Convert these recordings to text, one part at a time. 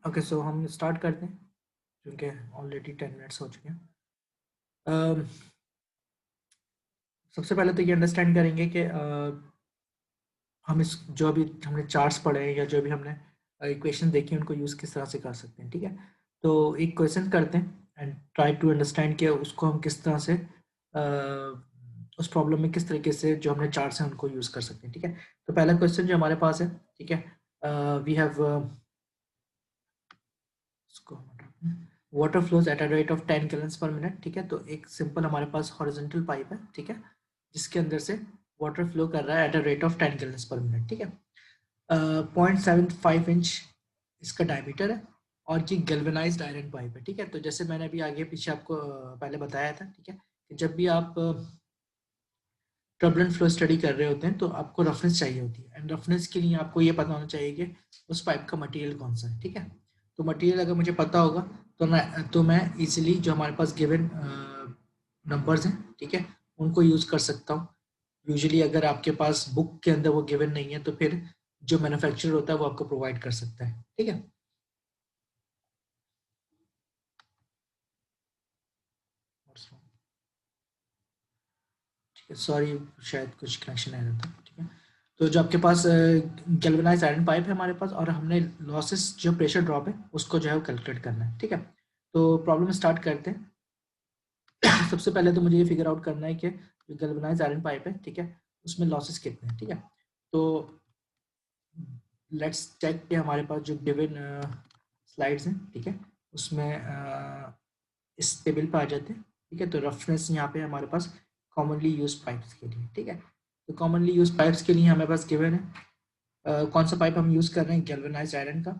Okay, सो हम start करते हैं क्योंकि ऑलरेडी 10 मिनट्स हो चुके हैं। अम, सबसे पहले तो ये अंडरस्टैंड करेंगे कि हम इस जो अभी हमने चार्ट्स पढ़े हैं या जो भी हमने इक्वेशन देखी उनको यूज़ किस तरह से कर सकते हैं, ठीक है। तो एक क्वेश्चन करते हैं एंड ट्राई टू अंडरस्टैंड कि उसको हम किस तरह से उस प्रॉब्लम में किस तरीके से जो हमने चार्ट्स हैं उनको यूज़ कर सकते हैं, ठीक है। तो पहला क्वेश्चन जो हमारे पास है, ठीक है, वी हैव इसको हम हटाते हैं। Water flows at a rate of 10 gallons पर मिनट, ठीक है। तो एक सिंपल हमारे पास हॉरिजॉन्टल पाइप है, ठीक है, जिसके अंदर से वाटर फ्लो कर रहा है at a rate of 10 gallons पर मिनट, ठीक है। 0.75 इंच इसका डायमीटर है और ये गैल्वेनाइज्ड आयरन पाइप है, ठीक है। तो जैसे मैंने अभी आगे पीछे आपको पहले बताया था, ठीक है, कि जब भी आप टर्बुलेंट फ्लो स्टडी कर रहे होते हैं तो आपको रफनेस चाहिए होती है एंड रफनेस के लिए आपको ये पता होना चाहिए कि उस पाइप का मटेरियल कौन सा है, ठीक है। तो मटेरियल अगर मुझे पता होगा तो मैं इजीली जो हमारे पास गिवन नंबर्स हैं, ठीक है, उनको यूज़ कर सकता हूँ। यूजुअली अगर आपके पास बुक के अंदर वो गिवन नहीं है तो फिर जो मैन्युफैक्चरर होता है वो आपको प्रोवाइड कर सकता है, ठीक है। ठीक है, सॉरी, शायद कुछ कनेक्शन आ रहा था, ठीक है। तो जो आपके पास गैल्वेनाइज्ड आयरन पाइप है हमारे पास और हमने लॉसेस जो प्रेशर ड्रॉप है उसको जो है वो कैलकुलेट करना है, ठीक है। तो प्रॉब्लम स्टार्ट करते हैं। सबसे पहले तो मुझे ये फिगर आउट करना है कि जो गैल्वेनाइज्ड आयरन पाइप है, ठीक है, उसमें लॉसेस कितने हैं, ठीक है। तो लेट्स चेक कि हमारे पास जो गिवन स्लाइड्स हैं, ठीक है, उसमें इस टेबल पे आ जाते हैं, ठीक है। तो रफनेस यहाँ पे हमारे पास कॉमनली यूज पाइप्स के लिए, ठीक है। तो कॉमनली यूज पाइप्स के लिए हमारे पास गिवन है कौन सा पाइप हम यूज कर रहे हैं, गैल्वेनाइज्ड आयरन का,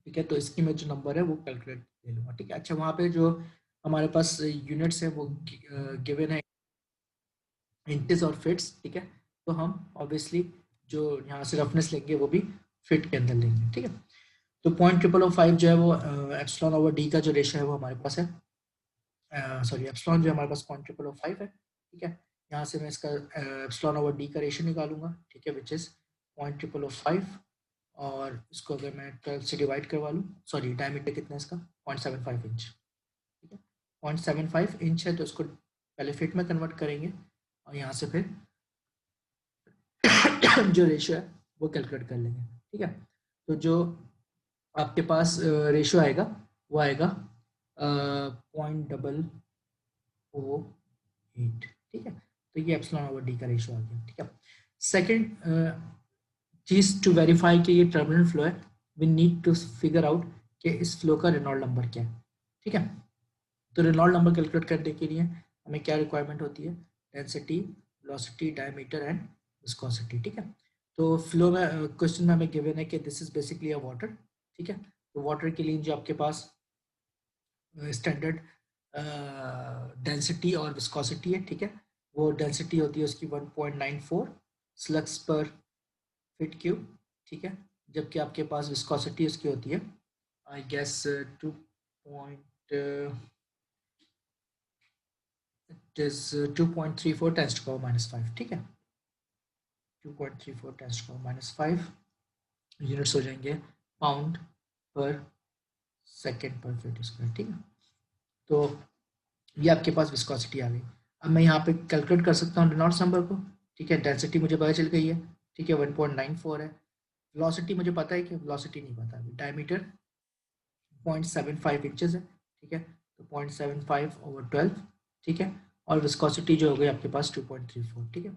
ठीक है। तो इसकी मैं जो नंबर है वो कैलकुलेट ले लूंगा, ठीक है। अच्छा, वहाँ पे जो हमारे पास यूनिट्स है वो गिवन है इंचेस और फिट्स, ठीक है। तो हम ऑब्वियसली जो यहाँ से रफनेस लेंगे वो भी फिट के अंदर लेंगे, ठीक है। तो 0.005 जो है वो एप्सिलॉन ओवर डी का जो रेशियो है वो हमारे पास है, सॉरी एप्सिलॉन जो हमारे पास 0.005 है, ठीक है। यहाँ से मैं इसका एप्सिलॉन ओवर डी का रेशियो निकालूंगा, ठीक है, विच इज 0.005 और इसको अगर मैं 12 से डिवाइड करवा लूँ, सॉरी डायमीटर कितना है इसका 0.75 इंच, ठीक है। 0.75 इंच है तो इसको पहले फिट में कन्वर्ट करेंगे और यहाँ से फिर जो रेशियो है वो कैलकुलेट कर लेंगे, ठीक है। तो जो आपके पास रेशियो आएगा वो आएगा 0.008, ठीक है। तो ये एप्सिलॉन ओवर डी का रेशियो आ गया, ठीक है। सेकंड चीज टू वेरीफाई कि ये टर्बुलेंट फ्लो है, we need to figure out कि इस फ्लो का रेनॉल्ड नंबर क्या है, ठीक है। तो रेनॉल्ड नंबर कैलकुलेट करने के लिए हमें क्या रिक्वायरमेंट होती है, density, velocity, diameter and viscosity, ठीक है। तो फ्लो में क्वेश्चन में हमें गिवन है कि this is basically a water, ठीक है। तो वाटर के लिए जो आपके पास स्टैंडर्ड डेंसिटी और विस्कोसिटी है, ठीक है। वो डेंसिटी होती है उसकी 1.94 स्लग्स पर फीट क्यूब, ठीक है। जबकि आपके पास विस्कोसिटी उसकी होती है I guess 2 point it is 2.34 10 to power -5, ठीक है। 2.34 10 टू पावर -5 यूनिट्स हो जाएंगे पाउंड पर सेकेंड पर फीट स्क्वायर, ठीक है। तो ये आपके पास विस्कोसिटी आ गई। अब मैं यहाँ पे कैलकुलेट कर सकता हूँ रेनॉल्ड्स नंबर को, ठीक है। डेंसिटी मुझे पता चल गई है, ठीक है, 1.94 है। वेलोसिटी मुझे पता है कि वेलोसिटी नहीं पता अभी। डायमीटर 0.75 इंचेस है, ठीक है। तो 0.75/12, ठीक है। और विस्कोसिटी जो हो गई आपके पास 2.34, ठीक है।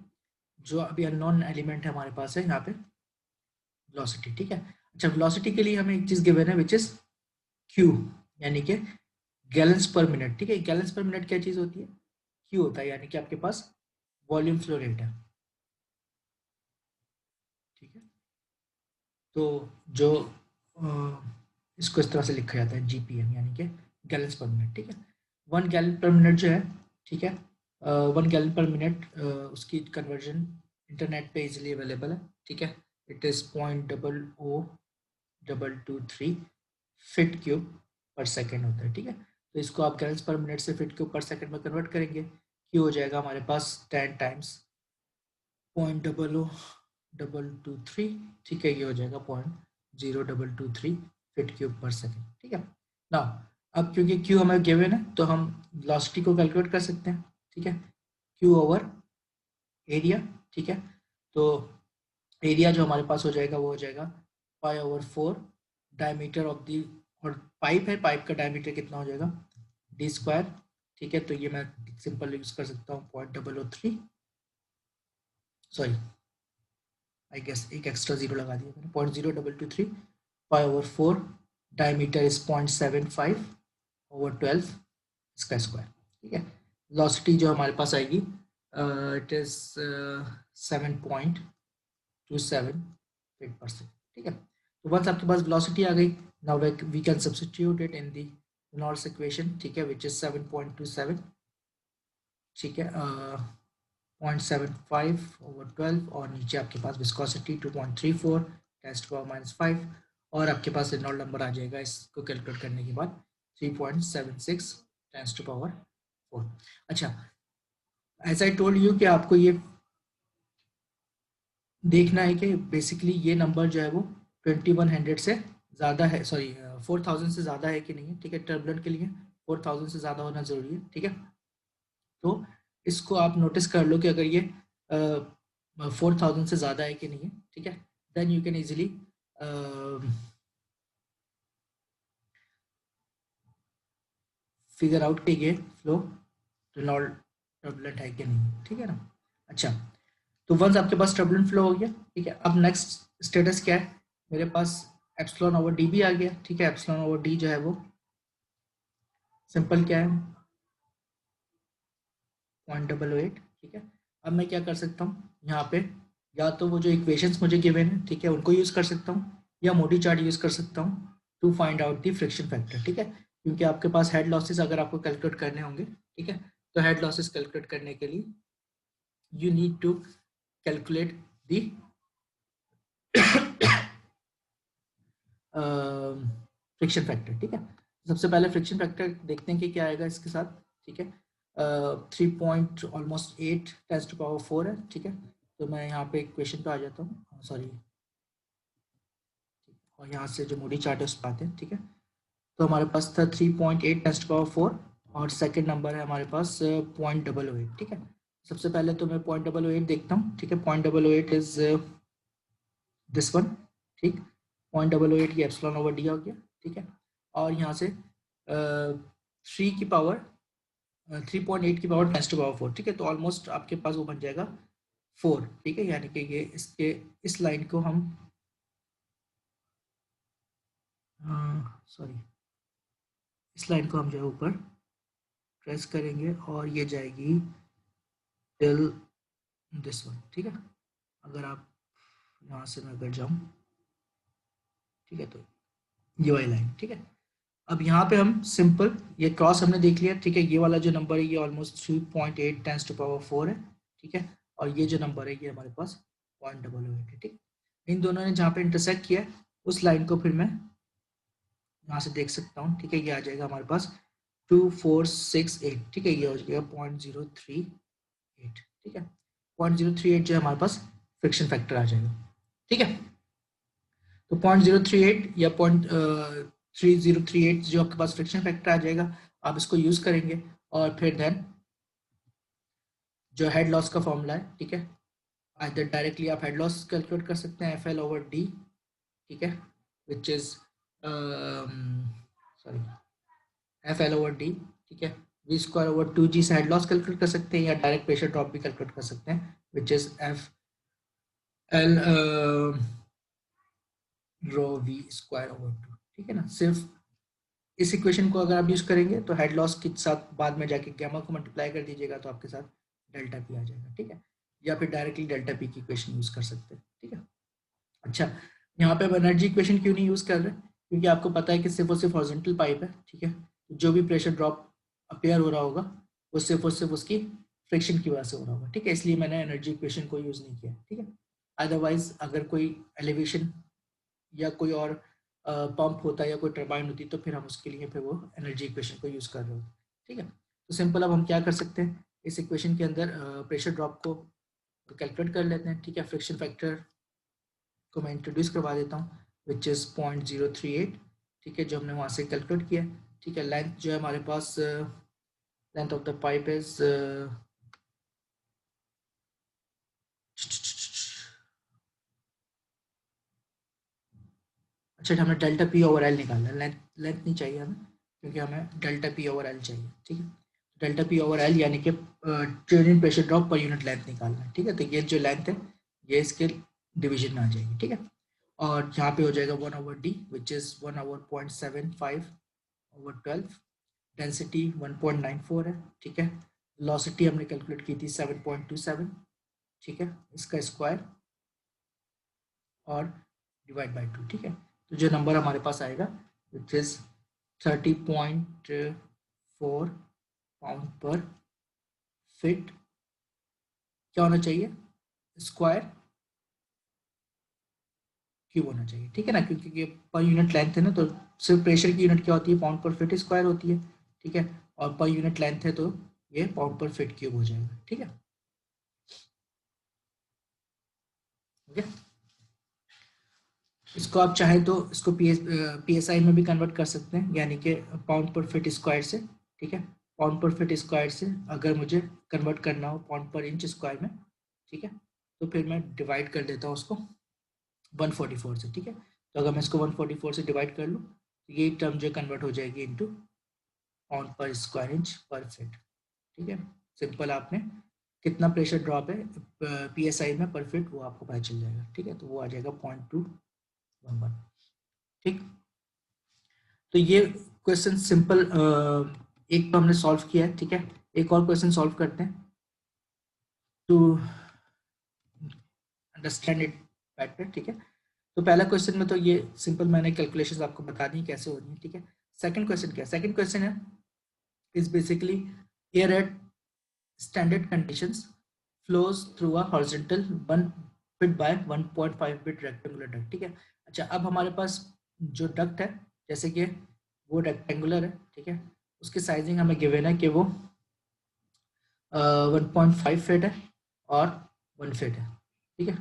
जो अभी अननोन एलिमेंट है हमारे पास है यहाँ पे वेलोसिटी, ठीक है। अच्छा, वेलोसिटी के लिए हमें एक चीज गिवन है विच इज क्यू, यानी कि गैलन्स पर मिनट, ठीक है। गैलन्स पर मिनट क्या चीज होती है, क्यू होता है, यानी कि आपके पास वॉल्यूम फ्लो रेट है, ठीक है। तो जो इसको इस तरह से लिखा जाता है जीपीएम, यानी कि गैलन्स पर मिनट, ठीक है। 1 गैलन पर मिनट जो है, ठीक है, 1 गैलन पर मिनट उसकी कन्वर्जन इंटरनेट पे इजीली अवेलेबल है, ठीक है। इट इज 0.00223 फिट क्यूब पर सेकेंड होता है, ठीक है। तो इसको आप गैलन्स पर मिनट से फिट क्यूब पर सेकेंड में कन्वर्ट करेंगे, क्यू हो जाएगा हमारे पास 10 टाइम्स 0.00223, ठीक है। ये हो जाएगा 0.0223 फीट क्यूब पर सेकेंड, ठीक है ना। अब क्योंकि क्यू हमें गिवन है तो हम वेलोसिटी को कैलकुलेट कर सकते हैं, ठीक है, क्यू ओवर एरिया, ठीक है। तो एरिया जो हमारे पास हो जाएगा वो हो जाएगा pi over 4 diameter of the, और पाइप है, पाइप का डायमीटर कितना हो जाएगा डी स्क्वायर, ठीक है। तो ये मैं सिंपल यूज कर सकता हूँ 0.003, सॉरी आई गेस एक एक्स्ट्रा जीरो लगा दिया मैंने, 0.0223 pi over 4 diameter is 0.75 over 12 इसका स्क्वायर, ठीक है। वेलोसिटी जो हमारे पास आएगी it is 7.27 feet per second, ठीक है। तो वंस आपके पास वेलोसिटी आ गई, now we can substitute it in the Reynolds equation, ठीक है, विच इज 7.27, ठीक है, 0.75 ओवर 12, और नीचे आपके पास विस्कोसिटी 2.34 10 to the -5, और आपके पास रेनॉल्ड नंबर आ जाएगा इसको कैलकुलेट करने के बाद 3.76 10 to the power 4। अच्छा, एज आई टोल्ड यू कि आपको ये देखना है कि बेसिकली ये नंबर जो है वो 2100 से ज़्यादा है, सॉरी 4000 से ज़्यादा है कि नहीं है, ठीक है। टर्बुलेंट के लिए 4000 से ज़्यादा होना ज़रूरी है, ठीक है। तो इसको आप नोटिस कर लो कि अगर ये 4000 से ज़्यादा है कि नहीं है, ठीक है, then you can easily figure out कि ये फ्लो रेनॉल्ड टर्बुलेंट है कि नहीं, ठीक है ना। अच्छा, तो वंस आपके पास टर्बुलेंट फ्लो हो गया, ठीक है, अब नेक्स्ट स्टेटस क्या है, मेरे पास एप्सिलॉन ओवर डी भी आ गया, ठीक है। एप्सिलॉन ओवर डी जो है वो सिंपल क्या है 0.008, ठीक है। अब मैं क्या कर सकता हूँ यहाँ पे, या तो वो जो इक्वेशंस मुझे गिवन है, ठीक है, उनको यूज़ कर सकता हूँ, या मोडी चार्ट यूज़ कर सकता हूँ to find out the friction factor, ठीक है। क्योंकि आपके पास हेड लॉसेस अगर आपको कैलकुलेट करने होंगे, ठीक है, तो हेड लॉसेस कैलकुलेट करने के लिए you need to calculate the friction factor, ठीक है। सबसे पहले फ्रिक्शन फैक्टर देखते हैं कि क्या आएगा इसके साथ, ठीक है। 3.8 10 to the power 4 है, ठीक है। तो मैं यहाँ पे क्वेश्चन पे आ जाता हूँ, सॉरी, और यहाँ से जो मोडी चार्ट है उस पर आते हैं, ठीक है। तो हमारे पास था 3.8 10 to the power 4, और सेकंड नंबर है हमारे पास 0.008, ठीक है। सबसे पहले तो मैं 0.008 देखता हूँ, ठीक है। 0.008 इज दिस वन, ठीक। 0.008 ये एप्सिलॉन ओवर डी हो गया, ठीक है। और यहाँ से 3 की पावर 3.8 की पावर 10 to the power 4, ठीक है। तो ऑलमोस्ट आपके पास वो बन जाएगा 4, ठीक है। यानी कि ये इसके इस लाइन को हम सॉरी इस लाइन को हम जो है ऊपर ट्रेस करेंगे, और ये जाएगी टिल दिस वन, ठीक है। अगर आप यहाँ से मैं अगर जाऊँ, ठीक है, तो ये वाली लाइन, ठीक है। अब यहाँ पे हम सिंपल ये क्रॉस हमने देख लिया, ठीक है। ये वाला जो नंबर है ये ऑलमोस्ट 3.8 10 to the power 4 है, ठीक है। और ये जो नंबर है ये हमारे पास 0.008 है, ठीक। इन दोनों ने जहाँ पे इंटरसेक्ट किया उस लाइन को फिर मैं यहाँ से देख सकता हूँ, ठीक है। ये आ जाएगा हमारे पास 2468, ठीक है। ये हो जाएगा 0.038, ठीक है। 0.038 जो है हमारे पास फ्रिक्शन फैक्टर आ जाएगा, ठीक है। तो 0.038 या 0.3038 जो आपके पास फ्रिक्शन फैक्टर आ जाएगा, आप इसको यूज करेंगे, और फिर देन जो हेड लॉस का फॉर्मूला है, ठीक है, आइदर डायरेक्टली आप हेड लॉस कैलकुलेट कर सकते हैं FL ओवर डी, ठीक है, which is sorry FL over D, ठीक है। V स्क्वायर ओवर 2G से हेड लॉस कैलकुलेट कर सकते हैं, या डायरेक्ट प्रेशर ड्रॉप भी कैलकुलेट कर सकते हैं, which is FL rho V square over 2, ठीक है ना। सिर्फ इस इक्वेशन को अगर आप यूज करेंगे तो हेड लॉस के साथ बाद में जाके गैमा को मल्टीप्लाई कर दीजिएगा तो आपके साथ डेल्टा पी आ जाएगा, ठीक है। या फिर डायरेक्टली डेल्टा पी की इक्वेशन यूज कर सकते हैं, ठीक है। अच्छा, यहाँ पे हम एनर्जी इक्वेशन क्यों नहीं यूज कर रहे, क्योंकि आपको पता है कि सिर्फ और सिर्फ हॉरिजॉन्टल पाइप है, ठीक है। जो भी प्रेशर ड्रॉप अपेयर हो रहा होगा वो सिर्फ और सिर्फ उसकी फ्रिक्शन की वजह से हो रहा होगा, ठीक है। इसलिए मैंने एनर्जी इक्वेशन को यूज नहीं किया, ठीक है। अदरवाइज अगर कोई एलिवेशन या कोई और पंप होता है या कोई टर्बाइन होती तो फिर हम उसके लिए फिर वो एनर्जी इक्वेशन को यूज़ कर रहे होते, ठीक है। तो सिंपल अब हम क्या कर सकते हैं, इस इक्वेशन के अंदर प्रेशर ड्रॉप को कैलकुलेट कर लेते हैं, ठीक है। फ्रिक्शन फैक्टर को मैं इंट्रोड्यूस करवा देता हूँ, which is 0.038 10 to the power 4, ठीक है। और यहाँ से जो हेड लॉस का फॉर्मूला है, ठीक है, आइदर डायरेक्टली आप हेड लॉस कैलकुलेट कर सकते हैं, या फिर डायरेक्टली डेल्टा पी कैलकुलेट कर सकते हैं, विच इज़ 0.038 ठीक है, जो हमने वहाँ से कैलकुलेट किया। ठीक है, लेंथ जो है हमारे पास, length of the pipe is अच्छा, हमें डेल्टा पी ओवर एल निकालना है, लेंथ लेंथ नहीं चाहिए हमें, क्योंकि हमें डेल्टा पी ओवर एल चाहिए। ठीक है, डेल्टा पी ओवर एल यानी कि training pressure drop per unit length निकालना है। ठीक है, तो ये जो लेंथ है ये इसके डिवीजन में आ जाएगी। ठीक है, और यहाँ पे हो जाएगा 1/d which is 1/0.75 over 12। Density 1.94 है। ठीक है, वेलोसिटी हमने कैलकुलेट की थी 7.27। ठीक है, इसका स्क्वायर और डिवाइड बाई 2। ठीक है, तो जो नंबर हमारे पास आएगा विच इज़ 30.4 पाउंड पर फिट क्या होना चाहिए, स्क्वायर क्यूब होना चाहिए। ठीक है ना, क्योंकि ये पर यूनिट लेंथ है ना, तो सिर्फ प्रेशर की यूनिट क्या होती है, पाउंड पर फिट स्क्वायर होती है। ठीक है, और पर यूनिट लेंथ है तो ये पाउंड पर फिट क्यूब हो जाएगा। ठीक है, ओके। इसको आप चाहें तो इसको PSI में भी कन्वर्ट कर सकते हैं, यानी कि पाउंड पर फिट स्क्वायर से। ठीक है, पाउंड पर फिट स्क्वायर से अगर मुझे कन्वर्ट करना हो पाउंड पर इंच स्क्वायर में, ठीक है, तो फिर मैं डिवाइड कर देता हूँ उसको 144 से। ठीक है, तो अगर मैं इसको 144 से डिवाइड कर लूँ तो ये टर्म जो कन्वर्ट हो जाएगी इनटू पाउंड पर स्क्वायर इंच पर फिट। ठीक है, सिंपल, आपने कितना प्रेशर ड्रॉप है PSI में पर फिट वो आपको पता चल जाएगा। ठीक है, तो वो आ जाएगा 0.211। ठीक, तो ये क्वेश्चन सिंपल एक तो हमने सॉल्व किया है। ठीक है, एक और क्वेश्चन सॉल्व करते हैं टू अंडरस्टैंड इट बेटर। ठीक है, तो पहला क्वेश्चन में तो ये सिंपल मैंने कैलकुलेशंस आपको बता दी कैसे हो रही है। ठीक है, सेकंड क्वेश्चन क्या है, सेकंड क्वेश्चन है is basically air at standard conditions flows through a horizontal 1 bit by 1.5 bit rectangular duct। ठीक है, अच्छा, अब हमारे पास जो डक्ट है जैसे कि वो रेक्टेंगुलर है। ठीक है, उसकी साइजिंग हमें गिवन है कि वो 1.5 फीट है और 1 फीट है। ठीक है,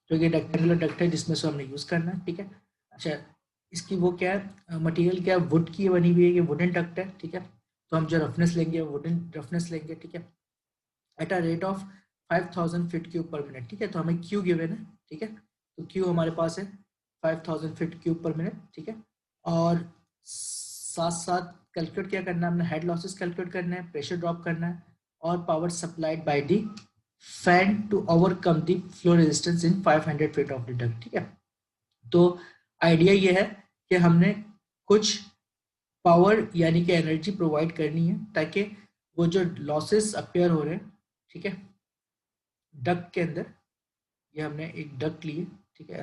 तो ये रेक्टेंगुलर डक्ट है जिसमें से हमने यूज़ करना है। ठीक है, अच्छा, इसकी वो क्या है, मटेरियल क्या है, वुड की बनी हुई है, ये वुडन डक्ट है। ठीक है, तो हम जो रफनेस लेंगे वुडन रफनेस लेंगे। ठीक है, at a rate of 5000 feet cube पर मिनट। ठीक है, तो हमें क्यू गिवन है। ठीक है, तो क्यू हमारे पास है 5000 फीट क्यूब पर मिनट। ठीक है, और साथ साथ कैलकुलेट क्या करना है, हमने हेड लॉसेस कैलकुलेट करना है, प्रेशर ड्रॉप करना है, और power supplied by the fan to overcome the flow resistance in 500 feet of the duct. ठीक है, तो आइडिया ये है कि हमने कुछ पावर यानी कि एनर्जी प्रोवाइड करनी है ताकि वो जो लॉसेस अपेयर हो रहे हैं, ठीक है, डक्ट के अंदर, ये हमने एक डक्ट लिए। ठीक है,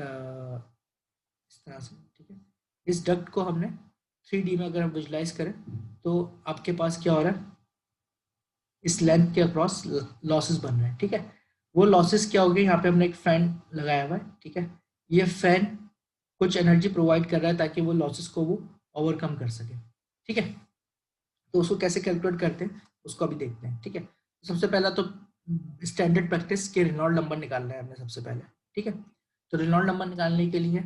इस तरह से। ठीक है, इस डक्ट को हमने 3D में अगर हम विजुलाइज करें तो आपके पास क्या हो रहा है, इस लेंथ के अक्रॉस लॉसेस बन रहे हैं। ठीक है, वो लॉसेस क्या हो गए, यहाँ पे हमने एक फैन लगाया हुआ है। ठीक है, ये फैन कुछ एनर्जी प्रोवाइड कर रहा है ताकि वो लॉसेस को वो ओवरकम कर सके। ठीक है, तो उसको कैसे कैलकुलेट करते हैं उसको अभी देखते हैं। ठीक है, सबसे पहला तो स्टैंडर्ड प्रैक्टिस के रेनॉल्ड नंबर निकालना है हमने सबसे पहले। ठीक है, तो रेनॉल्ड नंबर निकालने के लिए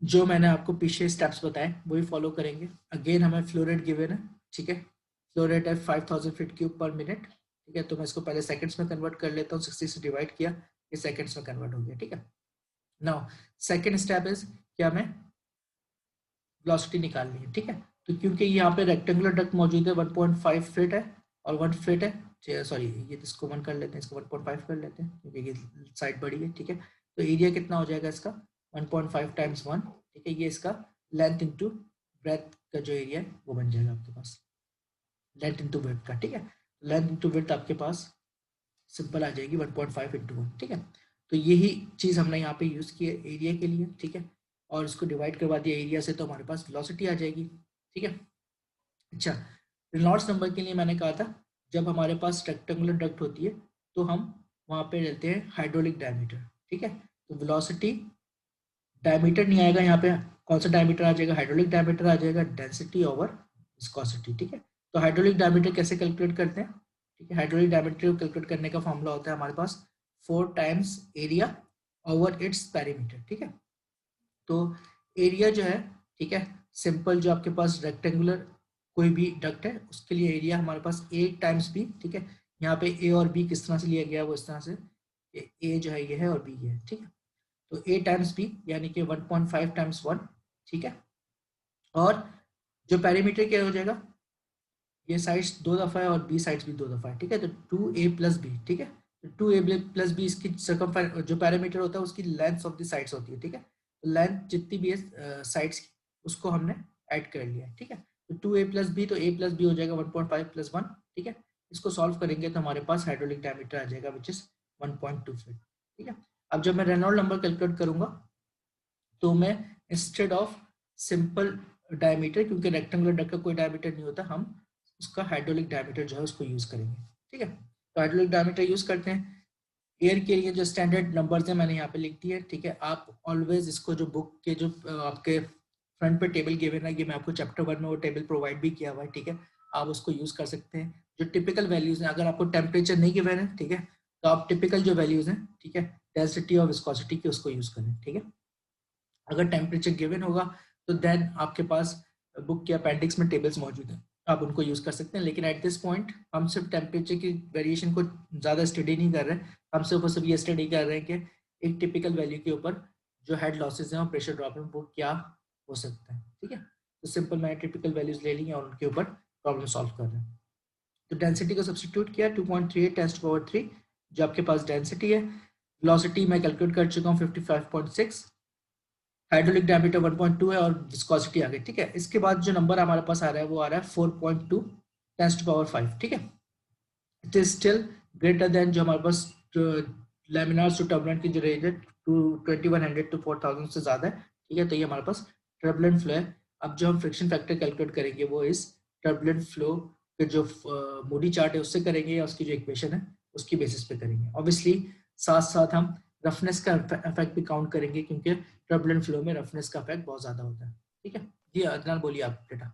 जो मैंने आपको पीछे स्टेप्स बताए वही फॉलो करेंगे। अगेन हमें फ्लो रेट गिवन है। ठीक है, फ्लो रेट है 5000 फीट क्यूब पर मिनट। ठीक है, तो मैं इसको पहले सेकंड्स में कन्वर्ट कर लेता हूँ, 60 से डिवाइड किया, ये सेकंड्स में कन्वर्ट हो गया। ठीक है, नाउ सेकंड स्टेप इज क्या, हमें वेलोसिटी निकालनी है। ठीक है, तो क्योंकि यहाँ पे रेक्टेंगुलर डक्ट मौजूद है 1.5 फीट है और 1 फीट है, सॉरी ये इसको 1 कर लेते हैं, इसको 1.5 कर लेते हैं क्योंकि ये साइड बड़ी है। ठीक है, तो एरिया कितना हो जाएगा इसका 1.5 टाइम्स 1। ठीक है, ये इसका लेंथ इंटू ब्रेथ का जो एरिया है वो बन जाएगा आपके पास, लेंथ इंटू ब्रेथ का। ठीक है, लेंथ इंटू ब्रेथ आपके पास सिंपल आ जाएगी 1.5 इंटू 1। ठीक है, तो यही चीज़ हमने यहाँ पे यूज़ की है एरिया के लिए। ठीक है, और इसको डिवाइड करवा दिया एरिया से तो हमारे पास वेलोसिटी आ जाएगी। ठीक है, अच्छा, रेनॉल्ड्स नंबर के लिए मैंने कहा था जब हमारे पास रेक्टेंगुलर डक्ट होती है तो हम वहाँ पे लेते हैं हाइड्रोलिक डायमीटर। ठीक है, तो वेलोसिटी डायमीटर नहीं आएगा यहाँ पे, कौन सा डायमीटर आ जाएगा, हाइड्रोलिक डायमीटर आ जाएगा, डेंसिटी ओवर विस्कोसिटी। ठीक है, तो हाइड्रोलिक डायमीटर कैसे कैलकुलेट करते हैं। ठीक है, हाइड्रोलिक डायमीटर को कैलकुलेट करने का फॉर्मूला होता है हमारे पास 4 times area over its perimeter. ठीक है, तो एरिया जो है, ठीक है, सिंपल जो आपके पास रेक्टेंगुलर कोई भी डक्ट है उसके लिए एरिया हमारे पास ए टाइम्स बी, ठीक है। यहाँ पे ए और बी किस तरह से लिया गया वो इस तरह से, ए जो है ये है और बी ये है, ठीक है। तो ए टाइम्स बी यानी कि 1.5 टाइम्स 1, ठीक है। और जो पैरामीटर क्या हो जाएगा, ये साइड्स 2 दफा है और बी साइड्स भी 2 दफा है, ठीक है। तो 2a प्लस बी, ठीक है। तो 2a प्लस बी इसकी जो पैरामीटर होता है उसकी लेंथ ऑफ द साइड्स होती है, ठीक है। तो लेंथ जितनी भी है साइड्स की उसको हमने ऐड कर लिया है, ठीक है। तो 2a प्लस बी, तो a प्लस बी हो जाएगा 1.5 प्लस 1, ठीक है। इसको सॉल्व करेंगे तो हमारे पास हाइड्रोलिक डायमीटर आ जाएगा विच इज 1.2 फीट, ठीक है। अब जब मैं रेनॉल्ड नंबर कैलकुलेट करूंगा तो मैं इंस्टेड ऑफ सिंपल डायमीटर, क्योंकि रेक्टेंगुलर डक्ट का कोई डायमीटर नहीं होता, हम उसका हाइड्रोलिक डायमीटर जो है उसको यूज करेंगे, ठीक है। तो हाइड्रोलिक डायमीटर यूज करते हैं। एयर के लिए जो स्टैंडर्ड नंबर्स हैं मैंने यहाँ पे लिख दिए, ठीक है। आप ऑलवेज इसको जो बुक के जो आपके फ्रंट पे टेबल गिवन है, ये मैं आपको चैप्टर 1 में वो टेबल प्रोवाइड भी किया हुआ है, ठीक है। आप उसको यूज कर सकते हैं। जो टिपिकल वैल्यूज हैं, अगर आपको टेम्परेचर नहीं गिवन है, ठीक है, तो आप टिपिकल जो वैल्यूज हैं, ठीक है, डेंसिटी और विस्कोसिटी की उसको यूज करें, ठीक है। अगर टेम्परेचर गिवन होगा तो देन आपके पास बुक के अपेंडिक्स में टेबल्स मौजूद हैं, आप उनको यूज कर सकते हैं। लेकिन एट दिस पॉइंट हम सिर्फ टेम्परेचर की वेरिएशन को ज़्यादा स्टडी नहीं कर रहे, हम सिर्फ और सिर्फ ये स्टडी कर रहे हैं कि एक टिपिकल वैल्यू के ऊपर जो हेड लॉसेज हैं और प्रेशर ड्रॉप है वो क्या हो सकता है, ठीक है। तो सिंपल मैंने टिपिकल वैल्यूज ले ली हैं और उनके ऊपर प्रॉब्लम सॉल्व कर रहे हैं। तो डेंसिटी को सब्सटीट्यूट किया 2.38 10⁻³ जो आपके पास डेंसिटी है। वेलोसिटी मैं कैलकुलेट कर चुका हूँ 55.6, हाइड्रोलिक डायमीटर 1.2 है और विस्कोसिटी आ गई, ठीक है। इसके बाद जो नंबर हमारे पास आ रहा है वो आ रहा है 4.2 10⁻⁵, ठीक है। It is still greater than जो हमारे पास लैमिनार्स टू टर्बुलेंट की जो रेंज है 2100 to 4000 से ज्यादा है, ठीक है। तो ये हमारे पास टर्बुलेंट फ्लो है। अब जो हम फ्रिक्शन फैक्टर कैलकुलेट करेंगे वो इस टर्बुलेंट फ्लो के जो मूडी चार्ट है उससे करेंगे या उसकी जो इक्वेशन है उसकी बेसिस पे करेंगे। ऑब्वियसली साथ साथ हम रफनेस का इफेक्ट भी काउंट करेंगे, क्योंकि टर्बुलेंट फ्लो में रफनेस का इफेक्ट बहुत ज्यादा होता है, ठीक है। जी अदनान बोलिए आप बेटा।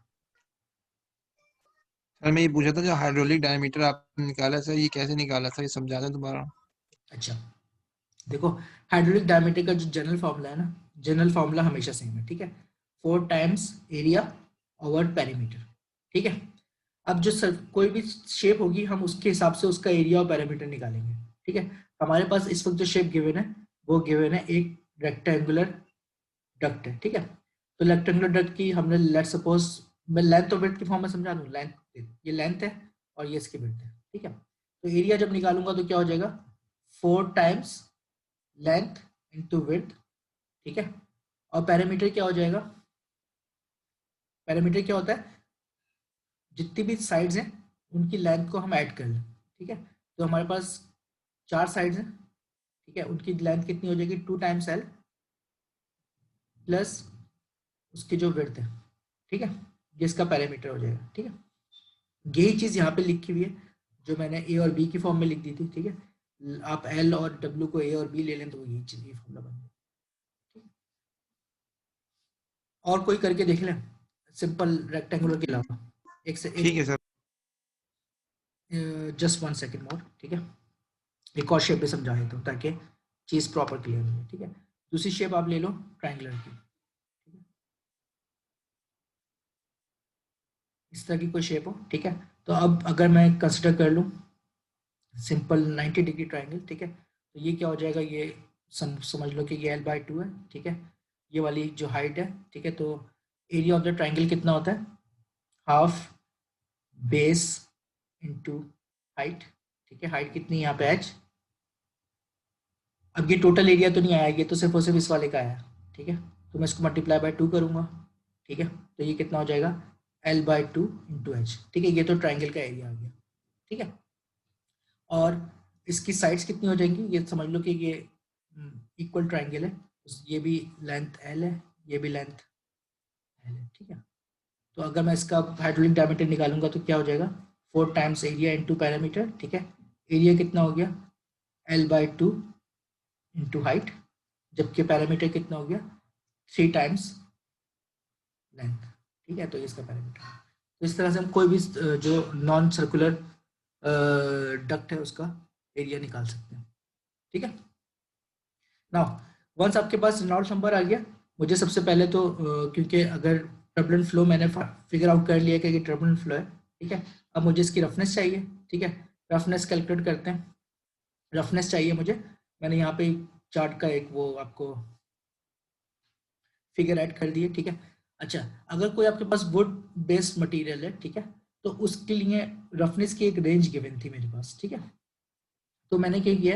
सर मैं ये पूछा था जो हाइड्रोलिक डायमीटर आपने निकाला सर, ये कैसे निकाला सर, ये समझा दें दोबारा। अच्छा देखो, हाइड्रोलिक डायमीटर का जो जनरल फॉर्मूला है ना, जनरल फॉर्मूला हमेशा सेम है, ठीक है। 4 टाइम्स एरिया ओवर पेरीमीटर, ठीक है। अब जो कोई भी शेप होगी हम उसके हिसाब से उसका एरिया और पैरामीटर निकालेंगे, ठीक है। हमारे पास इस वक्त जो शेप गिवन है वो गिवन है एक रेक्टेंगुलर डक्ट है, ठीक है। तो रेक्टेंगुलर डक्ट की हमने लेट सपोज मैं लेंथ और विड्थ की फॉर्म में समझा दूं। लेंथ, ये लेंथ है और ये इसकी विड्थ है, ठीक है। तो एरिया जब निकालूंगा तो क्या हो जाएगा 4 टाइम्स लेंथ इंटू विड्थ, ठीक है। और पैरामीटर क्या हो जाएगा, पैरामीटर क्या होता है जितनी भी साइड्स हैं उनकी लेंथ को हम ऐड कर लें, ठीक है। तो हमारे पास 4 साइड्स हैं, ठीक है, उनकी लेंथ कितनी हो जाएगी 2 टाइम्स एल प्लस उसकी जो विड्थ है, ठीक है, ये इसका पैरामीटर हो जाएगा, ठीक है। यही चीज यहाँ पे लिखी हुई है जो मैंने ए और बी की फॉर्म में लिख दी थी, ठीक है। आप एल और डब्ल्यू को ए और बी ले लें तो यही चीज ये फॉर्मूला बन जाए। और कोई करके देख लें सिंपल रेक्टेंगुलर के अलावा, एक से ठीक एक, है सर। जस्ट 1 सेकेंड मोर, ठीक है। एक और शेप भी समझा देता हूँ ताकि चीज प्रॉपर क्लियर हो जाए, ठीक है। दूसरी शेप आप ले लो ट्रायंगुलर की, ठीक है? इस तरह की कोई शेप हो, ठीक है। तो अब अगर मैं कंसिडर कर लूँ सिंपल 90 डिग्री ट्राइंगल, ठीक है। तो ये क्या हो जाएगा, ये समझ लो कि ये L/2 है, ठीक है। ये वाली जो हाइट है, ठीक है। तो एरिया ऑफ द ट्राइंगल कितना होता है हाफ बेस इंटू हाइट, ठीक है। हाइट कितनी यहाँ पे h, अब ये टोटल एरिया तो नहीं आया, ये तो सिर्फ और सिर्फ इस वाले का आया, ठीक है। तो मैं इसको मल्टीप्लाई बाय 2 करूंगा, ठीक है। तो ये कितना हो जाएगा L/2 इंटू एच, ठीक है। ये तो ट्राइंगल का एरिया आ गया, ठीक है। और इसकी साइड्स कितनी हो जाएंगी, ये समझ लो कि ये इक्वल ट्राइंगल है, ये भी लेंथ एल है, ये भी लेंथ एल है, ठीक है। तो अगर मैं इसका हाइड्रोलिक डायमीटर निकालूंगा तो क्या हो जाएगा 4 टाइम्स एरिया इंटू पैरामीटर, ठीक है। एरिया कितना हो गया L/2 इंटू हाइट, जबकि पैरामीटर कितना हो गया 3 टाइम्स लेंथ, ठीक है। तो इसका पैरामीटर, तो इस तरह से हम कोई भी जो नॉन सर्कुलर डक्ट है उसका एरिया निकाल सकते हैं, ठीक है। नाउ वंस आपके पास रेनॉल्ड्स नंबर आ गया मुझे सबसे पहले तो क्योंकि अगर टर्बुलेंट फ्लो मैंने फिगर आउट कर लिया कि ये टर्बुलेंट फ्लो है, ठीक है, अब मुझे इसकी रफनेस चाहिए, ठीक है, रफनेस कैलकुलेट करते हैं। रफनेस चाहिए मुझे, मैंने यहाँ पे चार्ट का एक वो आपको फिगर ऐड कर दिए, ठीक है। अच्छा, अगर कोई आपके पास वुड बेस्ड मटेरियल है, ठीक है, तो उसके लिए रफनेस की एक रेंज गिवन थी मेरे पास, ठीक है। तो मैंने क्या किया,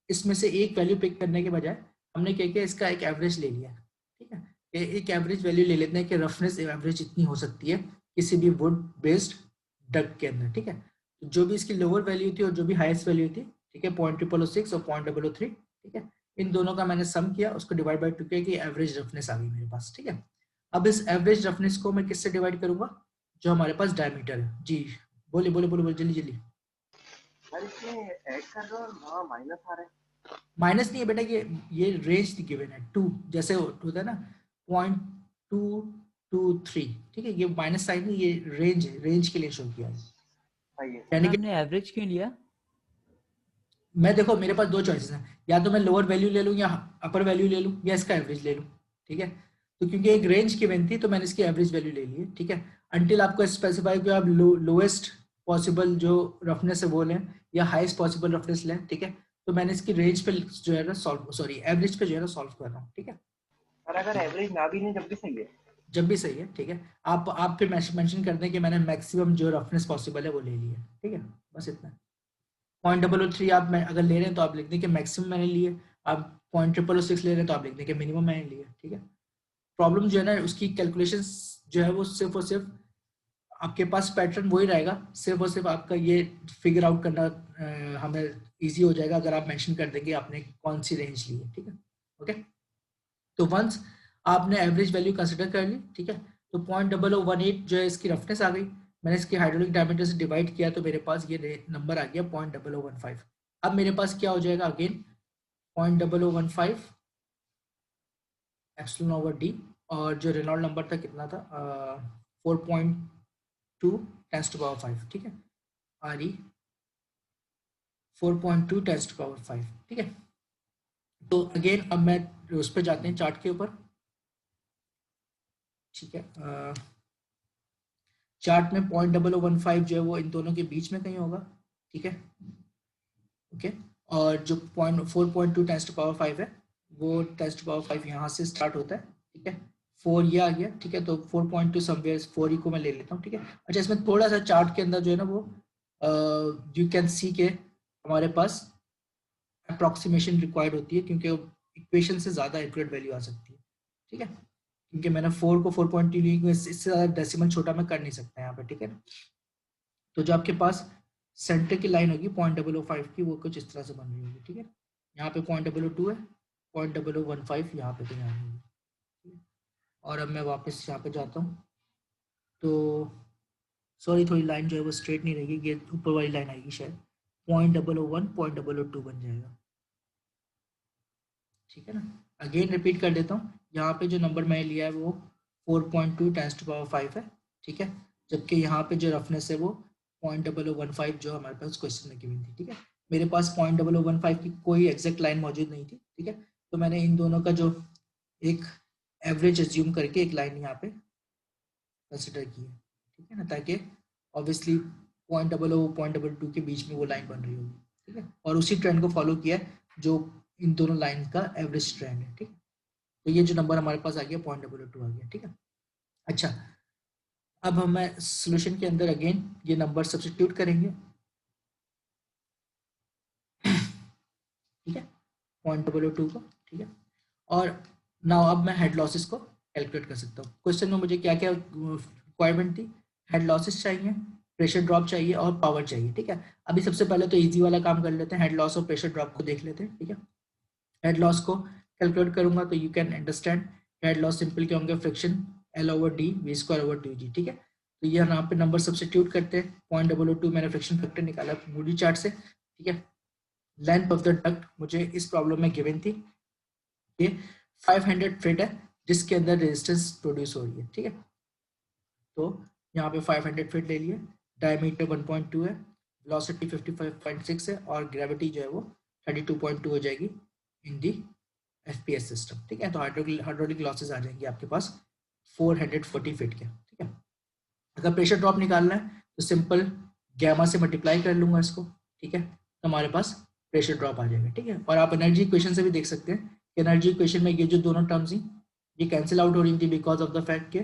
इसमें से एक वैल्यू पिक करने के बजाय हमने क्या किया, इसका एक एवरेज ले लिया, ठीक है। एक एवरेज वैल्यू ले लेते हैं कि रफनेस एवरेज इतनी हो सकती है किसी भी वुड बेस्ड डक के अंदर, ठीक है। तो जो भी इसकी लोअर वैल्यू थी और जो भी हाईएस्ट वैल्यू थी, ठीक है, 0.6 और 0.3, ठीक है, इन दोनों का मैंने सम किया, उसको डिवाइड बाय 2 किया कि एवरेज रफनेस आ गई मेरे पास, ठीक है। अब इस एवरेज रफनेस को मैं किससे डिवाइड करूंगा, जो हमारे पास डायमीटर है। जी बोले बोले बोले बोले जल्दी जल्दी। इसमें ऐड कर रहे हो और वहाँ माइनस आ रहा है। माइनस नहीं है बेटा, ये रेंज गिवन है 2, जैसे होता है ना 0.223, ठीक है, ये माइनस साइन है, ये रेंज है, रेंज के लिए शो किया है। यानी कि हमने एवरेज क्यों लिया? मैं देखो मेरे पास दो चॉइसेस हैं, या तो मैं लोअर वैल्यू ले लूँ या अपर वैल्यू ले लूँ या इसका एवरेज ले लूँ, ठीक है। तो क्योंकि एक रेंज गिवन थी तो मैंने इसकी एवरेज वैल्यू ले ली है, ठीक है। अंटिल आपको स्पेसिफाई कि आप लोएस्ट पॉसिबल जो रफनेस है वो लें या हाईएस्ट पॉसिबल रफनेस लें, ठीक है। तो मैंने इसकी रेंज पे जो है ना एवरेज पे जो है ना सॉल्व कर रहा हूँ, ठीक है। और अगर एवरेज ना भी नहीं जब भी सही है, जब भी सही है, ठीक है। आप फिर मेंशन कर दें कि मैंने मैक्सिमम जो रफनेस पॉसिबल है वो ले लिया, ठीक है, बस इतना। 0.003 आप अगर ले रहे हैं तो आप लिख दें कि मैक्सिमम मैंने लिए, आप 0.6 ले रहे हैं तो आप लिख दें कि मिनिमम मैंने लिया, ठीक है। प्रॉब्लम जो है ना उसकी कैलकुलेशंस जो है वो सिर्फ और सिर्फ आपके पास पैटर्न वही रहेगा, सिर्फ और सिर्फ आपका ये फिगर आउट करना हमें इजी हो जाएगा अगर आप मेंशन कर देंगे आपने कौन सी रेंज ली है, ठीक है। ओके, तो वंस आपने एवरेज वैल्यू कंसिडर कर ली, ठीक है, तो 0.0018 जो है इसकी रफनेस आ गई, मैंने इसकी हाइड्रोलिक डायमीटर से डिवाइड किया तो मेरे पास ये नंबर आ गया 0.0015। अब मेरे पास क्या हो जाएगा अगेन 0.0015 एप्सिलॉन ओवर डी, और जो रेनॉल्ड नंबर था कितना था 4.2 टेंस टू पावर 5, ठीक है, RE 4.2 टेंस टू पावर 5, ठीक है। तो अगेन अब मैं उस पर जाते हैं चार्ट के ऊपर, ठीक है। चार्ट में 0.0015 जो है वो इन दोनों के बीच में कहीं होगा, ठीक है, ओके। और जो 4.2 टेंस टू पावर 5 है वो टेंस टू पावर 5 यहाँ से स्टार्ट होता है, ठीक है, 4 ये आ गया, ठीक है, तो 4.2 समवेयर 4 ही को मैं ले लेता हूँ, ठीक है। अच्छा, इसमें थोड़ा सा चार्ट के अंदर जो है ना वो यू कैन सी के हमारे पास अप्रॉक्सीमेशन रिक्वायर्ड होती है क्योंकि इक्वेशन से ज़्यादा एक्यूरेट वैल्यू आ सकती है, ठीक है, क्योंकि मैंने 4 को 4.2 ली, इससे ज़्यादा डेसिमल छोटा मैं कर नहीं सकता यहाँ पे, ठीक है। तो जो आपके पास सेंटर की लाइन होगी 0.005 की वो कुछ इस तरह से बन रही होगी, ठीक है। यहाँ पे 0.02 है, 0.015 यहाँ पे कहीं आ रही होगी। और अब मैं वापस यहाँ पे जाता हूँ तो सॉरी थोड़ी लाइन जो है वो स्ट्रेट नहीं रहेगी, ये ऊपर वाली लाइन आएगी शायद 0.001 0.02 बन जाएगा, ठीक है ना। अगेन रिपीट कर देता हूँ, यहाँ पे जो नंबर मैंने लिया है वो 4.2 टेंस टू पावर 5 है, ठीक है, जबकि यहाँ पे जो रफनेस है वो 0.0015 जो हमारे पास क्वेश्चन में गिवन थी, ठीक है। मेरे पास 0.0015 की कोई एग्जैक्ट लाइन मौजूद नहीं थी, ठीक है, तो मैंने इन दोनों का जो एक एवरेज एज्यूम करके एक लाइन यहाँ पे कंसिडर की है, ठीक है ना, ताकि ऑब्वियसली 0.00 के बीच में वो लाइन बन रही होगी, ठीक है, और उसी ट्रेंड को फॉलो किया जो इन दोनों लाइन का एवरेज ट्रेंड है, ठीक है। तो ये जो नंबर हमारे पास आ गया 0.02 आ गया, ठीक है। अच्छा, अब हम सोल्यूशन के अंदर अगेन ये नंबर सब्स्टिट्यूट करेंगे, ठीक है, 0.02 को, ठीक है। और नाउ अब मैं हेड लॉसेस को कैलकुलेट कर सकता हूँ। क्वेश्चन में मुझे क्या क्या रिक्वायरमेंट थी, हेड लॉसेस चाहिए, प्रेशर ड्रॉप चाहिए और पावर चाहिए, ठीक है। अभी सबसे पहले तो इजी वाला काम कर लेते हैं, हेड लॉस और प्रेशर ड्रॉप को देख लेते हैं, ठीक है। हेड लॉस को कैलकुलेट करूंगा तो you can understand head loss simple क्या होंगे, फ्रिक्शन L/D V²/2G, ठीक है। तो ये यहाँ पे नंबर सब्स्टिट्यूट करते हैं, 0.02 मैंने फ्रिक्शन फैक्टर निकाला मूडी चार्ट से, ठीक है। लेंथ ऑफ द डक्ट मुझे इस प्रॉब्लम में गिवन थी, ये 500 फीट है जिसके अंदर रेजिस्टेंस प्रोड्यूस हो रही है, ठीक है। तो यहाँ पे 500 फीट ले लिए, डायमीटर 1.2 है, वेलोसिटी 55.6 है और ग्रेविटी जो है वो 32.2 हो जाएगी इन दी FPS सिस्टम, ठीक है। तो हाइड्रोलिक लॉसेस आ जाएंगे आपके पास 440 फीट के, ठीक है। अगर प्रेशर ड्रॉप निकालना है तो सिंपल गैमा से मल्टीप्लाई कर लूंगा इसको, ठीक है। तो हमारे पास प्रेशर ड्रॉप आ जाएगा, ठीक है। और आप एनर्जी इक्वेशन से भी देख सकते हैं कि एनर्जी इक्वेशन में ये जो दोनों टर्म्स ही ये कैंसिल आउट हो रही थी बिकॉज ऑफ द फैक्ट के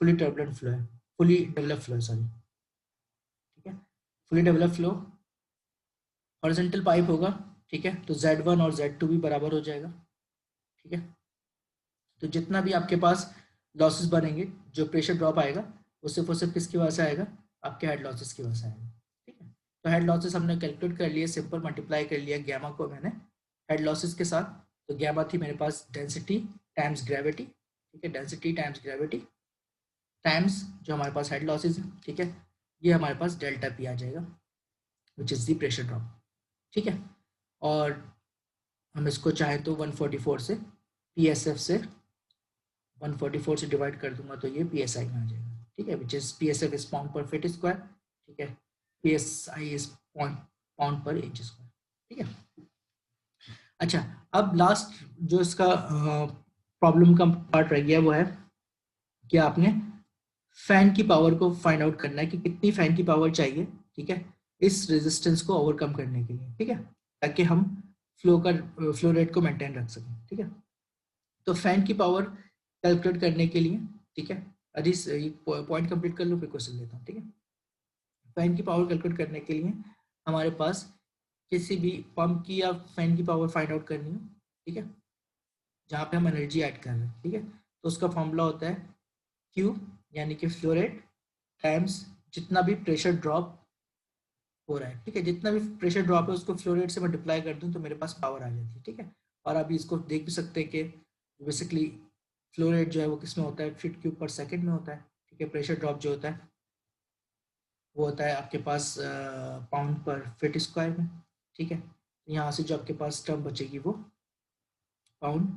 फुली टर्बुलेंट फ्लो है, फुली डेवलप फ्लो है, सॉरी, ठीक है। Fully develop flow horizontal pipe होगा, ठीक है। तो Z1 और Z2 भी बराबर हो जाएगा, ठीक है। तो जितना भी आपके पास लॉसेस बनेंगे, जो प्रेशर ड्रॉप आएगा वो सिर्फ और सिर्फ किसकी वजह से आएगा, आपके हेड लॉसेस की वजह से आएगा, ठीक है। तो हेड लॉसेस हमने कैलकुलेट कर लिए, सिंपल मल्टीप्लाई कर लिया गैमा को मैंने हेड लॉसेस के साथ। तो गैमा थी मेरे पास डेंसिटी टाइम्स ग्रेविटी, ठीक है। डेंसिटी टाइम्स ग्रेविटी टाइम्स जो हमारे पास हेड लॉसेस है, ठीक है। ये हमारे पास डेल्टा पी आ जाएगा which is the pressure drop, ठीक है। और हम इसको चाहे तो 144 से PSF से 144 से डिवाइड कर दूंगा तो ये PSI में आ जाएगा, ठीक है। Which is PSF is pound पर फीट स्क्वायर, ठीक है। PSI इज पाउंड पर इंच स्क्वायर, ठीक है। अच्छा, अब लास्ट जो इसका प्रॉब्लम का पार्ट रह गया वो है कि आपने फैन की पावर को फाइंड आउट करना है कि कितनी फैन की पावर चाहिए, ठीक है, इस रेजिस्टेंस को ओवरकम करने के लिए, ठीक है, ताकि हम फ्लो रेट को मेंटेन रख सकें, ठीक है। तो फैन की पावर कैलकुलेट करने के लिए, ठीक है, अभी पॉइंट कंप्लीट कर लो फिर क्वेश्चन लेता हूँ, ठीक है। फैन की पावर कैलकुलेट करने के लिए हमारे पास किसी भी पंप की या फैन की पावर फाइंड आउट करनी हो, ठीक है, जहाँ पे हम एनर्जी ऐड कर रहे हैं, ठीक है। तो उसका फॉर्मूला होता है Q यानी कि फ्लो रेट टाइम्स जितना भी प्रेशर ड्रॉप हो रहा है, ठीक है। जितना भी प्रेशर ड्रॉप है उसको फ्लो रेट से मल्टीप्लाई कर दूं तो मेरे पास पावर आ जाती है, ठीक है। और आप इसको देख भी सकते हैं कि बेसिकली फ्लो रेट जो है वो किस में होता है, फीट क्यूब पर सेकंड में होता है, ठीक है। प्रेशर ड्रॉप जो होता है वो होता है आपके पास पाउंड पर फीट स्क्वायर में, ठीक है। यहाँ से जो आपके पास टर्म बचेगी वो पाउंड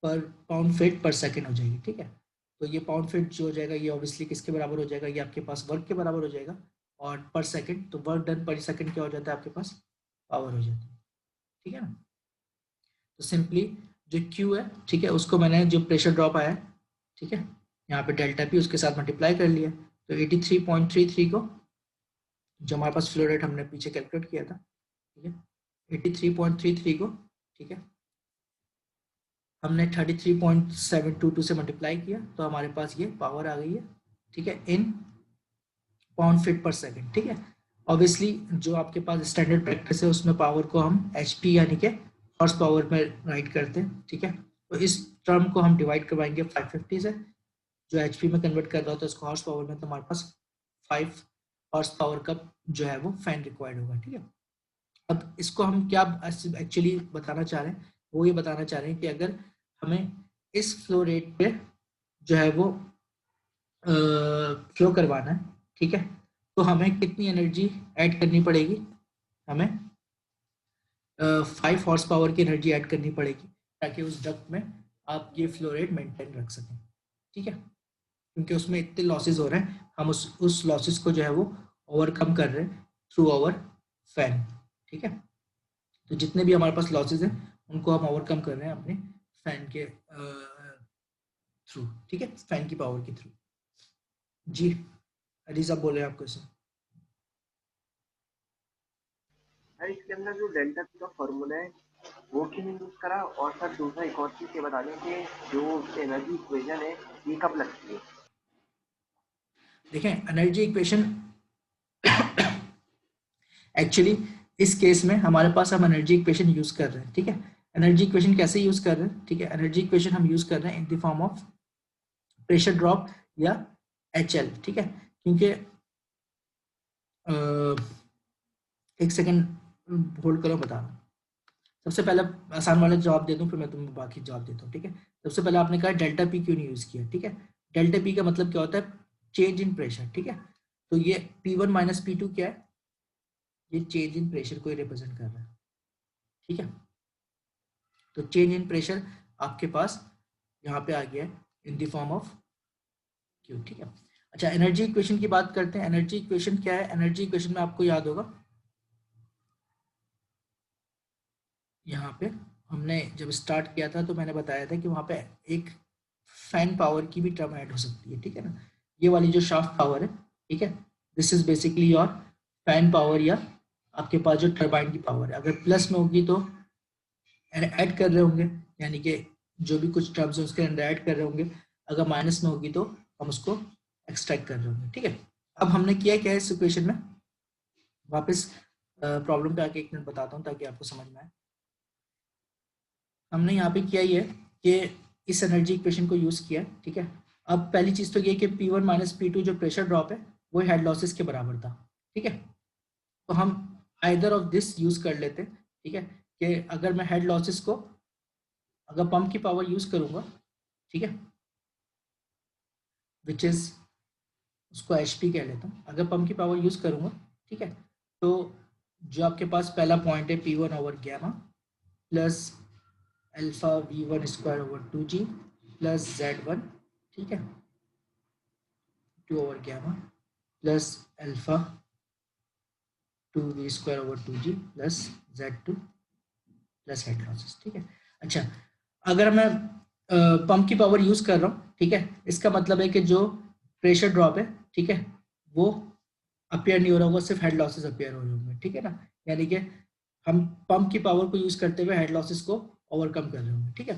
पर पाउंड फीट पर सेकंड हो जाएगी, ठीक है। तो ये पाउंड फीट जो हो जाएगा ये ऑब्वियसली किसके बराबर हो जाएगा, ये आपके पास वर्क के बराबर हो जाएगा। और पर सेकंड तो वर्क डन पर सेकंड क्या हो जाता है आपके पास, पावर हो जाती है, ठीक है ना। तो सिंपली जो Q है, ठीक है, उसको मैंने जो प्रेशर ड्रॉप आया है, ठीक है, यहाँ पे डेल्टा P उसके साथ मल्टीप्लाई कर लिया। तो 83.33 को जो हमारे पास फ्लो रेट हमने पीछे कैलकुलेट किया था, ठीक है, 83.33 को, ठीक है, हमने 33.722 से मल्टीप्लाई किया तो हमारे पास ये पावर आ गई है, ठीक है, इन पाउंड फीट पर सेकंड, ठीक है। ऑब्वियसली जो आपके पास स्टैंडर्ड प्रैक्टिस है उसमें पावर को हम HP यानी कि हॉर्स पावर में राइट करते हैं, ठीक है। तो इस टर्म को हम डिवाइड करवाएंगे 550 से, जो HP में कन्वर्ट कर रहा होता है उसको हॉर्स पावर में, तो हमारे पास 5 हॉर्स पावर का जो है वो फैन रिक्वायर्ड होगा, ठीक है। अब इसको हम क्या एक्चुअली बताना चाह रहे हैं, वो ये बताना चाह रहे हैं कि अगर हमें इस फ्लो रेट पे जो है वो फ्लो करवाना है, ठीक है, तो हमें कितनी एनर्जी ऐड करनी पड़ेगी, हमें 5 हॉर्स पावर की एनर्जी ऐड करनी पड़ेगी ताकि उस डक्ट में आप ये फ्लो रेट मेंटेन रख सकें, ठीक है। क्योंकि उसमें इतने लॉसेस हो रहे हैं, हम उस लॉसेस को जो है वो ओवरकम कर रहे हैं थ्रू आवर फैन, ठीक है। तो जितने भी हमारे पास लॉसेस हैं उनको हम ओवरकम कर रहे हैं अपने फैन के थ्रू, ठीक है, फैन की पावर के थ्रू। जी अली साहब बोले आप क्वेश्चन। सर इसके अंदर जो डेल्टा पी का फॉर्मूला है वो क्यों यूज करा, और सर दूसरा एक और चीज ये बता दें कि जो एनर्जी इक्वेशन है ये कब लगती है। देखें एनर्जी इक्वेशन एक्चुअली इस केस में हमारे पास हम एनर्जी इक्वेशन यूज कर रहे हैं, ठीक है। एनर्जी इक्वेशन कैसे यूज कर रहे हैं, ठीक है, एनर्जी इक्वेशन हम यूज कर रहे हैं in the form of pressure drop या HL, ठीक है। क्योंकि एक सेकंड होल्ड करो, बता रहा हूँ। सबसे पहले आसान वाला जवाब दे दूं फिर मैं तुम्हें बाकी जवाब देता हूँ, ठीक है। सबसे पहले आपने कहा डेल्टा P क्यों नहीं यूज किया, ठीक है। डेल्टा P का मतलब क्या होता है, चेंज इन प्रेशर, ठीक है। तो ये P1 माइनस P2 क्या है, ये चेंज इन प्रेशर को रिप्रेजेंट कर रहा है, ठीक है। तो चेंज इन प्रेशर आपके पास यहाँ पे आ गया है in the form of Q, ठीक है। अच्छा एनर्जी इक्वेशन की बात करते हैं। एनर्जी इक्वेशन क्या है, एनर्जी इक्वेशन में आपको याद होगा यहाँ पे हमने जब स्टार्ट किया था तो मैंने बताया था कि वहाँ पे एक फैन पावर की भी टर्म ऐड हो सकती है, ठीक है ना। ये वाली जो शाफ्ट पावर है, ठीक है, this is basically your fan power या आपके पास जो टर्बाइन की पावर है। अगर प्लस में होगी तो ऐड कर रहे होंगे, यानी कि जो भी कुछ टर्म्स है उसके अंदर ऐड कर रहे होंगे। अगर माइनस में होगी तो हम उसको एक्सट्रैक्ट कर रहे होंगे, ठीक है। अब हमने किया क्या है इस इक्वेशन में, वापस प्रॉब्लम पे आके एक मिनट बताता हूँ ताकि आपको समझ में आए। हमने यहाँ पे किया ये कि इस एनर्जी इक्वेशन को यूज किया, ठीक है। अब पहली चीज तो ये कि P1 माइनस P2 जो प्रेशर ड्रॉप है वो हेड लॉसेस के बराबर था, ठीक है। तो हम आइदर ऑफ दिस यूज कर लेते, ठीक है, कि अगर मैं हेड लॉसेस को अगर पंप की पावर यूज करूंगा, ठीक है, विच इज उसको HP कह लेता हूँ, अगर पंप की पावर यूज करूंगा, ठीक है, तो जो आपके पास पहला पॉइंट है P1 over gamma plus alpha V1 square over 2G plus Z1, ठीक है, 2 over gamma plus alpha 2V square over 2G plus Z2 plus head losses, ठीक है। अच्छा, अगर मैं पंप की पावर यूज कर रहा हूँ, ठीक है, इसका मतलब है कि जो प्रेशर ड्रॉप है, ठीक है, वो अपियर नहीं हो रहा होगा, सिर्फ हेड लॉसेस अपियर हो रहे होंगे, ठीक है ना। यानी कि हम पंप की पावर को यूज करते हुए हेड लॉसेस को ओवरकम कर रहे होंगे, ठीक है।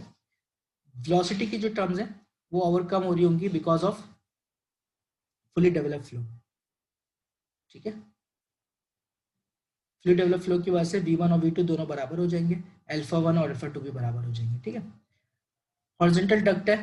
वेलोसिटी की जो टर्म्स है वो ओवरकम हो रही होंगी because of fully develop flow, ठीक है। फ्लूइड डेवलप फ्लो की वजह से V1 और V2 दोनों बराबर हो जाएंगे, अल्फा 1 और अल्फा 2 भी बराबर हो जाएंगे, ठीक है। हॉरिजॉन्टल डक्ट है,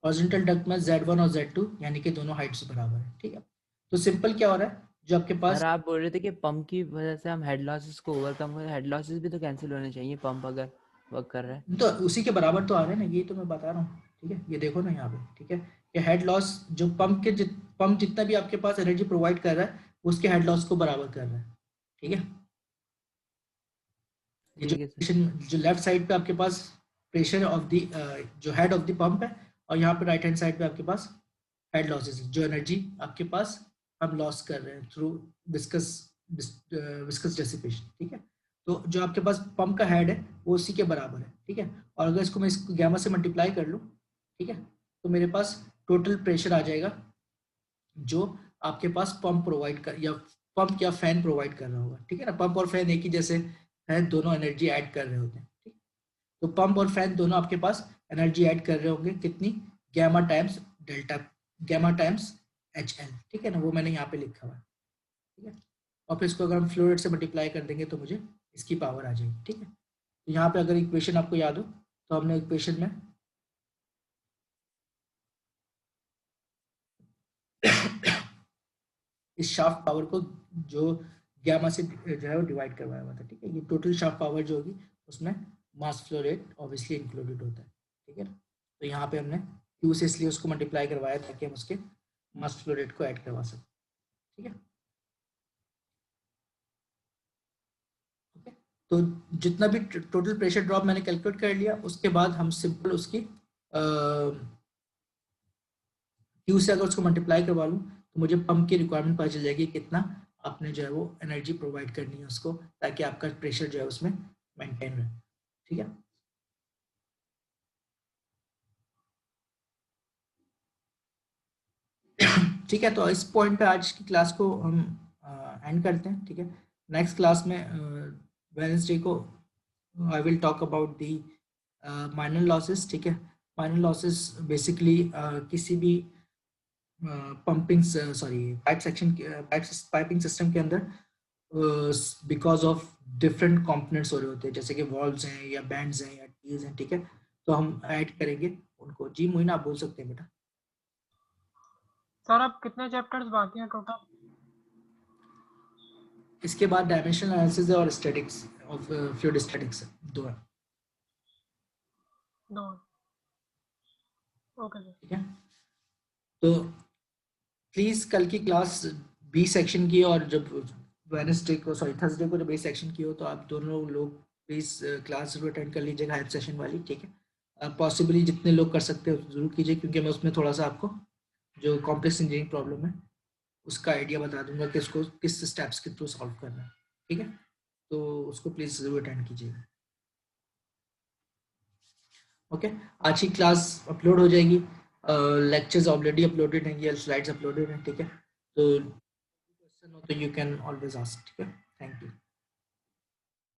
हॉरिजॉन्टल डक्ट में Z1 और Z2 यानी कि दोनों हाइट्स बराबर है, ठीक है। तो सिंपल क्या हो रहा है, जो आपके पास सर आप बोल रहे थे कि पंप की वजह से हम हेड लॉसेस को ओवरकम कर, हेड लॉसेस भी तो कैंसिल होने चाहिए पंप अगर वर्क कर रहा है। तो उसी के बराबर तो आ रहे हैं ना, यही तो मैं बता रहा हूँ, ठीक है। ये देखो ना यहाँ पे, ठीक है, ये हेड लॉस जो पंप जितना भी आपके पास एनर्जी प्रोवाइड कर रहा है उसके हेड लॉस को बराबर कर रहा है, ठीक है। ये ठीक है सर। जो लेफ्ट साइड पे आपके पास प्रेशर ऑफ द जो हेड ऑफ द पंप है, और यहाँ पे राइट हैंड साइड पे आपके पास हेड लॉसेस है, जो एनर्जी आपके पास हम लॉस कर रहे हैं थ्रू विस्कस विस्कस डेसिपेशन, ठीक है। तो जो आपके पास पंप का हेड है वो उसी के बराबर है, ठीक है। और अगर इसको मैं इसको गैमा से मल्टीप्लाई कर लूँ, ठीक है, तो मेरे पास टोटल प्रेशर आ जाएगा जो आपके पास पंप प्रोवाइड कर या पंप या फैन प्रोवाइड कर रहा होगा, ठीक है ना। पंप और फैन एक ही जैसे है, दोनों एनर्जी ऐड कर रहे होते हैं, ठीक। तो पंप और फैन दोनों आपके पास एनर्जी ऐड कर रहे होंगे, कितनी, gamma times delta, gamma times HL, ठीक है ना, वो मैंने यहाँ पे लिखा हुआ है, ठीक है। और फिर इसको अगर हम फ्लो रेट से मल्टीप्लाई कर देंगे तो मुझे इसकी पावर आ जाएगी, ठीक है। तो यहाँ पे अगर इक्वेशन आपको याद हो तो हमने इक्वेशन में इस शाफ्ट पावर को जो गैमा से जो है वो डिवाइड करवाया हुआ था, ठीक है। ये टोटल शाफ्ट पावर जो होगी उसमें mass flow rate obviously included होता है, ठीक है ना। तो यहाँ पे हमने Q से इसलिए उसको मल्टीप्लाई करवाया ताकि हम उसके मास फ्लो रेट को ऐड करवा सकें, ठीक है। ओके, तो जितना भी टोटल प्रेशर ड्रॉप मैंने कैलकुलेट कर लिया, उसके बाद हम सिंपल उसकी Q से अगर उसको मल्टीप्लाई करवा लूँ तो मुझे पंप की रिक्वायरमेंट पता चल जाएगी कितना आपने जो है वो एनर्जी प्रोवाइड करनी है उसको, ताकि आपका प्रेशर जो है उसमें मेंटेन रहे, ठीक है। ठीक है, तो इस पॉइंट पे आज की क्लास को हम एंड करते हैं, ठीक है। नेक्स्ट क्लास में वेडनेसडे को I will talk about the minor losses, ठीक है। माइनर लॉसेस बेसिकली किसी भी पंपिंग सॉरी पाइपिंग सिस्टम के अंदर बिकॉज ऑफ डिफरेंट कंपोनेंट्स हो रहे होते हैं, जैसे कि वॉल्व्स हैं या बैंड्स हैं या टीज हैं, ठीक है। तो हम ऐड करेंगे उनको। जी मोइन आप बोल सकते हैं बेटा। सर अब कितने चैप्टर्स बाकी हैं टोटल? इसके बाद डायमेंशनल एनालिसिस और स्टैटिक्स ऑफ फ्लूइड स्टैटिक्स दो है, दो। Okay sir. ठीक है। तो प्लीज कल की क्लास बी सेक्शन की, और जब वेडनेसडे को सॉरी थर्सडे को जब ए सेक्शन की हो तो आप दोनों लोग प्लीज क्लास जरूर अटेंड कर लीजिएगा, हेल्प सेशन वाली, ठीक है। पॉसिबली जितने लोग कर सकते हो जरूर कीजिए, क्योंकि मैं उसमें थोड़ा सा आपको जो कॉम्प्लेक्स इंजीनियरिंग प्रॉब्लम है उसका आइडिया बता दूंगा कि उसको किस स्टेप्स के थ्रू सॉल्व करना है, ठीक है। तो उसको प्लीज जरूर अटेंड कीजिएगा। ओके, आज की क्लास अपलोड हो जाएगी, लेक्चर्स ऑलरेडी अपलोडेड हैं, ये स्लाइड्स अपलोडेड हैं, ठीक है। तो क्वेश्चन हो तो यू कैन ऑलवेज आस्क, ठीक है। Thank you.